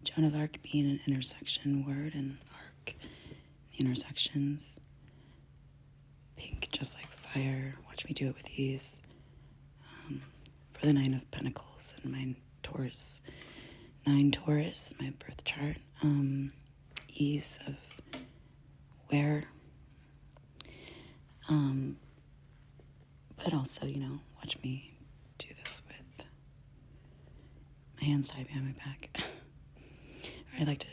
Joan of Arc being an intersection word, and arc, the intersections. Pink, just like fire. Watch me do it with ease. For the 9 of Pentacles and my Taurus. 9 Taurus, my birth chart. Ease of wear. But also, watch me do this with my hands tied behind my back. Or I'd like to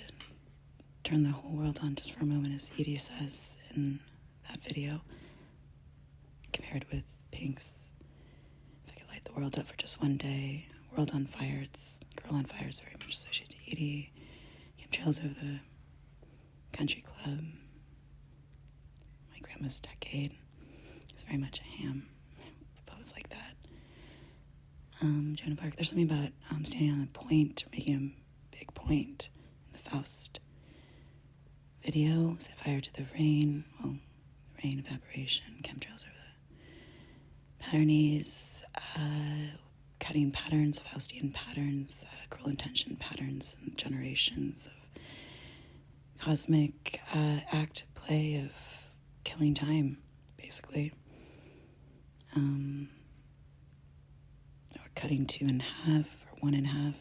turn the whole world on just for a moment, as Edie says in that video, compared with Pink's If I Could Light the World Up for Just One Day. World on Fire, Girl on Fire is very much associated to Edie. Chemtrails Over the Country Club. My Grandma's Decade is very much a ham pose like that. Joan of Arc, there's something about standing on a point, or making a big point in the Faust video. Set fire to the rain. Well, the rain, evaporation, chemtrails over the patternies, cutting patterns, Faustian patterns, cruel intention patterns, and generations of cosmic act, play of killing time, basically. Or cutting 2 in half, or 1 in half.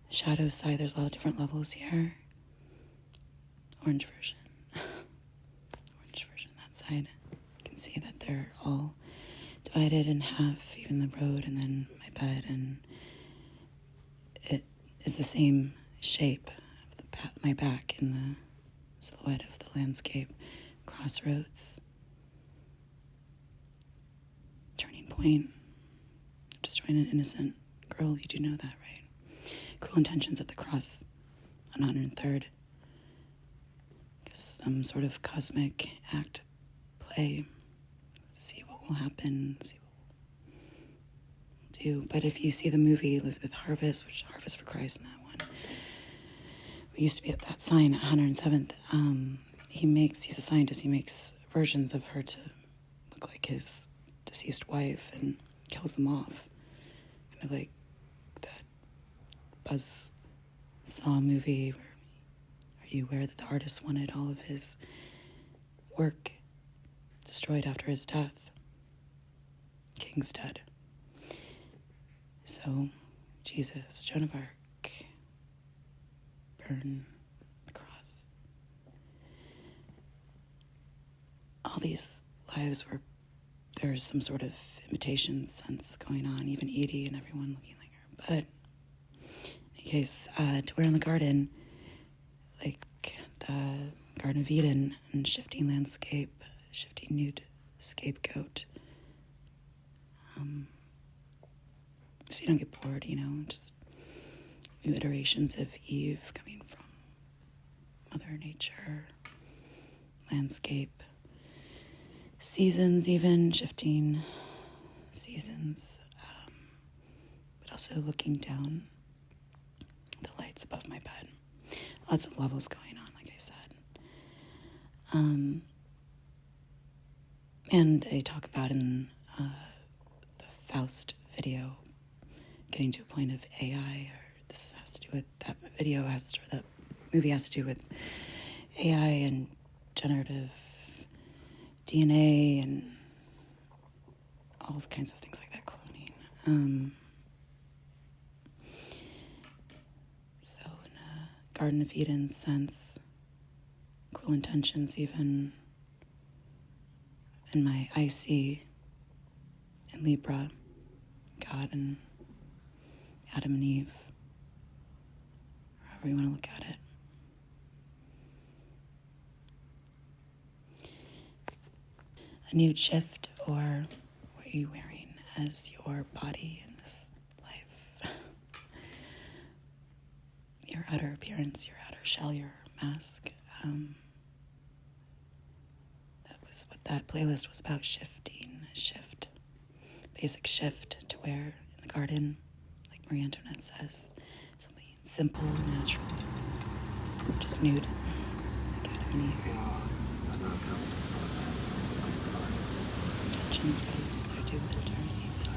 Shadow side, there's a lot of different levels here. Orange version. Orange version, that side. You can see that they're all divided in half, even the road and then my bed, and it is the same shape of my back in the silhouette of the landscape. Crossroads. Turning point. Destroying an innocent girl, you do know that, right? Cruel intentions at the cross on 103rd. Some sort of cosmic act, play. See what will happen, see what we'll do. But if you see the movie Elizabeth Harvest, which is Harvest for Christ in that one, we used to be at that sign at 107th. He's a scientist, he makes versions of her to look like his deceased wife and kills them off. Kind of like that Buzz Saw movie where Are you aware that the artist wanted all of his work destroyed after his death? King's dead. So, Jesus, Joan of Arc, burn the cross. All these lives were, there's some sort of imitation sense going on, even Edie and everyone looking like her. But in any case, to wear in the garden, like the Garden of Eden and shifting landscape, shifting nude scapegoat. So you don't get bored, just new iterations of Eve coming from Mother Nature, landscape, seasons even, shifting seasons, but also looking down the lights above my bed. Lots of levels going on, like I said. And they talk about in the Faust video getting to a point of AI, or this has to do with, that movie has to do with AI and generative DNA and all kinds of things like that, cloning. So in a Garden of Eden sense, cruel intentions even, in my IC in Libra, God and Adam and Eve, however you want to look at it. A nude shift, or what are you wearing as your body in this life? Your outer appearance, your outer shell, your mask. That was what that playlist was about, shifting, shift. Basic shift to wear in the garden, like Marie Antoinette says. Something simple, natural, just nude. Like Adam and Eve. Intentions, poses that are due with eternity, but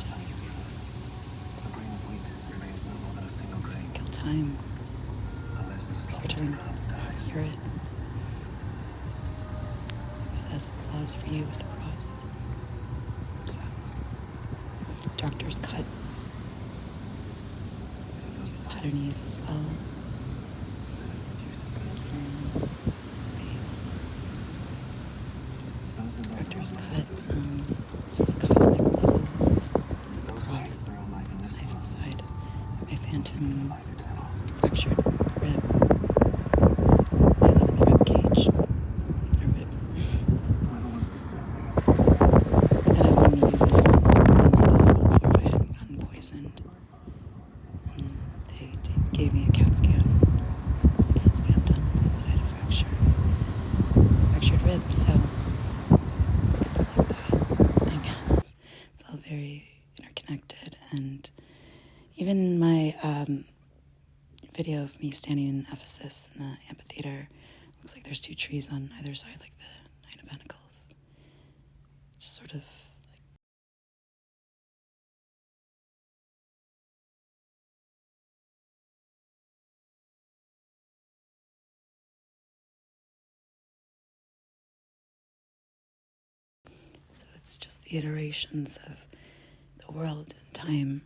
just kill time. return. Hear it. It says applause for you with the cross. So, doctor's cut. Patternies as well. Face. Doctor's cut. Sort of cosmic level. Cross. Knife in the side. My phantom fractured rib. My 11th rib cage. Or rib. That I wouldn't have even been in the hospital for if I hadn't gotten poisoned. And they gave me a CAT scan. CAT scan done so that I had a fractured rib. So it's kind of like that, I guess. It's all very interconnected. And even my video of me standing in Ephesus in the amphitheater, looks like there's 2 trees on either side, like the Knight of Pentacles. Just sort of like. So it's just the iterations of the world and time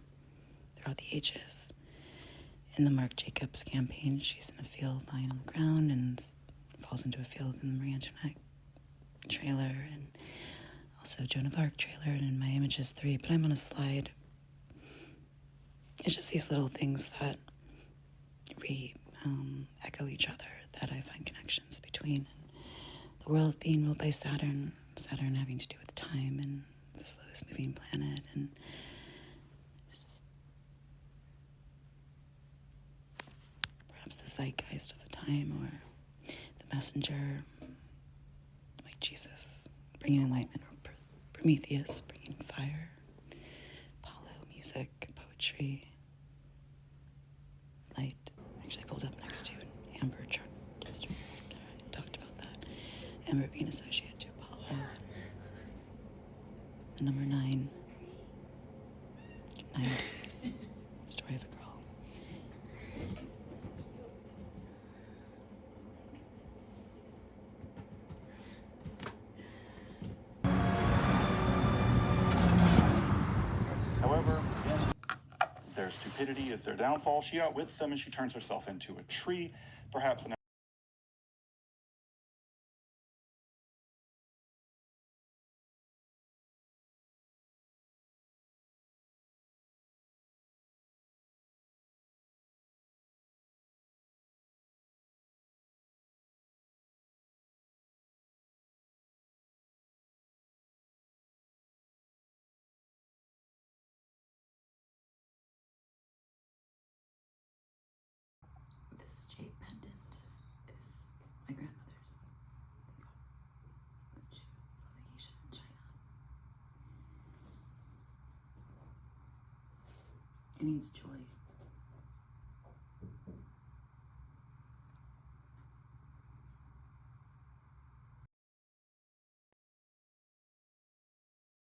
throughout the ages. In the Marc Jacobs campaign, she's in a field lying on the ground and falls into a field in the Marie Antoinette trailer, and also Joan of Arc trailer, and in my images 3, but I'm on a slide. It's just these little things that echo each other, that I find connections between. And the world being ruled by Saturn having to do with time and the slowest moving planet, and perhaps the zeitgeist of the time, or the messenger, like Jesus bringing enlightenment, or Prometheus bringing fire, Apollo, music, poetry, light. Actually, I pulled up next to an amber chart yesterday. I talked about that. Amber being associated to Apollo. The number 9. 9 days. Story of a girl. However, their stupidity is their downfall. She outwits them and she turns herself into a tree, perhaps an This jade pendant is my grandmother's. She was on vacation in China. It means joy.